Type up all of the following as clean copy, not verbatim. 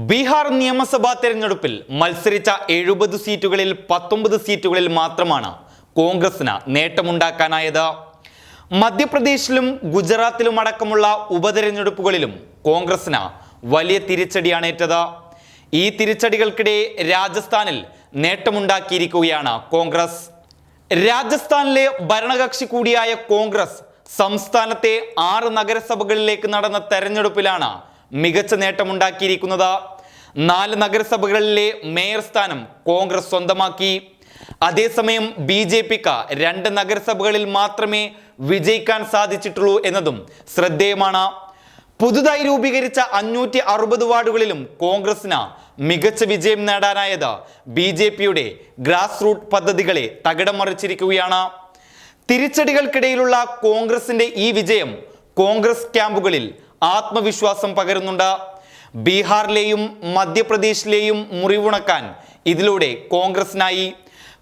ബീഹാർ നിയമസഭാ തെരഞ്ഞെടുപ്പിൽ മത്സരിച്ച 70 സീറ്റുകളിൽ 19 സീറ്റുകളിൽ മാത്രമാണ് കോൺഗ്രസിന് നേട്ടമുണ്ടാക്കാനായത്. മധ്യപ്രദേശിലും ഗുജറാത്തിലും അടക്കമുള്ള ഉപതെരഞ്ഞെടുപ്പുകളിലും കോൺഗ്രസിന് വലിയ തിരിച്ചടിയാണേറ്റത്. ഈ തിരിച്ചടികൾക്കിടെ രാജസ്ഥാനിൽ നേട്ടമുണ്ടാക്കിയിരിക്കുകയാണ് കോൺഗ്രസ്. രാജസ്ഥാനിലെ ഭരണകക്ഷി കൂടിയായ കോൺഗ്രസ് സംസ്ഥാനത്തെ 6 നഗരസഭകളിലേക്ക് നടന്ന തെരഞ്ഞെടുപ്പിലാണ് മികച്ച നേട്ടമുണ്ടാക്കിയിരിക്കുന്നത്. 4 നഗരസഭകളിലെ മേയർ സ്ഥാനം കോൺഗ്രസ് സ്വന്തമാക്കി. അതേസമയം BJPക്ക് 2 നഗരസഭകളിൽ മാത്രമേ വിജയിക്കാൻ സാധിച്ചിട്ടുള്ളൂ എന്നതും ശ്രദ്ധേയമാണ്. പുതുതായി രൂപീകരിച്ച 560 വാർഡുകളിലും കോൺഗ്രസിന് മികച്ച വിജയം നേടാനായത് BJPയുടെ ഗ്രാസ് റൂട്ട് പദ്ധതികളെ തകിടം മറിച്ചിരിക്കുകയാണ്. തിരിച്ചടികൾക്കിടയിലുള്ള കോൺഗ്രസിന്റെ ഈ വിജയം കോൺഗ്രസ് ക്യാമ്പുകളിൽ ആത്മവിശ്വാസം പകരുന്നുണ്ട്. ബീഹാറിലെയും മധ്യപ്രദേശിലെയും മുറിവുണക്കാൻ ഇതിലൂടെ കോൺഗ്രസിനായി.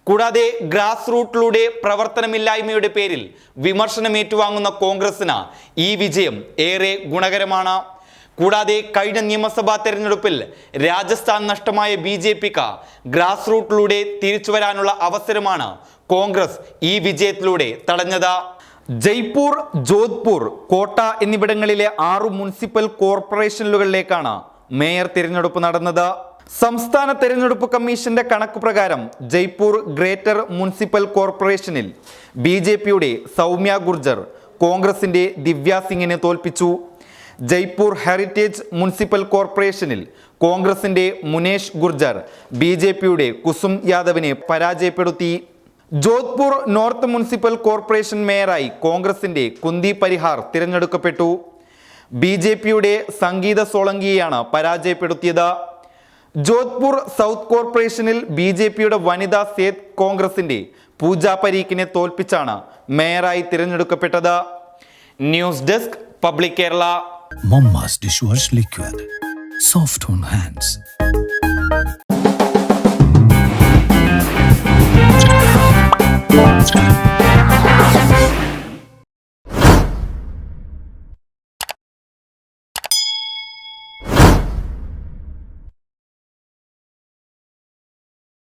കൂടാതെ ഗ്രാസ് റൂട്ടിലൂടെ പ്രവർത്തനമില്ലായ്മയുടെ പേരിൽ വിമർശനം ഏറ്റുവാങ്ങുന്ന കോൺഗ്രസിന് ഈ വിജയം ഏറെ ഗുണകരമാണ്. കൂടാതെ കഴിഞ്ഞ നിയമസഭാ തെരഞ്ഞെടുപ്പിൽ രാജസ്ഥാൻ നഷ്ടമായ BJPക്ക് ഗ്രാസ് റൂട്ടിലൂടെ തിരിച്ചു വരാനുള്ള അവസരമാണ് കോൺഗ്രസ് ഈ വിജയത്തിലൂടെ തടഞ്ഞത്. ജയ്പൂർ, ജോധ്പൂർ, കോട്ട എന്നിവിടങ്ങളിലെ 6 മുനിസിപ്പൽ കോർപ്പറേഷനുകളിലേക്കാണ് മേയർ തിരഞ്ഞെടുപ്പ് നടന്നത്. സംസ്ഥാന തെരഞ്ഞെടുപ്പ് കമ്മീഷന്റെ കണക്ക് പ്രകാരം ജയ്പൂർ ഗ്രേറ്റർ മുനിസിപ്പൽ കോർപ്പറേഷനിൽ BJPയുടെ സൗമ്യ ഗുർജർ കോൺഗ്രസിന്റെ ദിവ്യ സിംഗിനെ തോൽപ്പിച്ചു. ജയ്പൂർ ഹെറിറ്റേജ് മുനിസിപ്പൽ കോർപ്പറേഷനിൽ കോൺഗ്രസിന്റെ മുനേഷ് ഗുർജർ BJPയുടെ കുസും യാദവിനെ പരാജയപ്പെടുത്തി. ജോധ്പൂർ നോർത്ത് മുനിസിപ്പൽ കോർപ്പറേഷൻ മേയറായി കോൺഗ്രസിന്റെ കുന്തി പരിഹാർ തിരഞ്ഞെടുക്കപ്പെട്ടു. BJPയുടെ സംഗീത സോളങ്കിയെയാണ് പരാജയപ്പെടുത്തിയത്. ജോധ്പൂർ സൗത്ത് കോർപ്പറേഷനിൽ BJPയുടെ വനിതാ സേത് കോൺഗ്രസിന്റെ പൂജ പരീഖിനെ തോൽപ്പിച്ചാണ് മേയറായി തിരഞ്ഞെടുക്കപ്പെട്ടത്. News desk public Kerala. Mama's dishwash liquid, soft on hands.